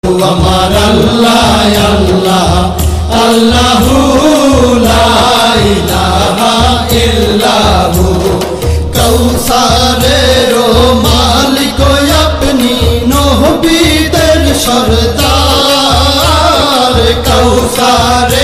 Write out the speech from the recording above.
আমার আল্লাহ আল্লাহ আল্লাহু লা ইলাহা ইল্লাহু কাউসারের মালিক আপনি নবীদের সরদার কাউসার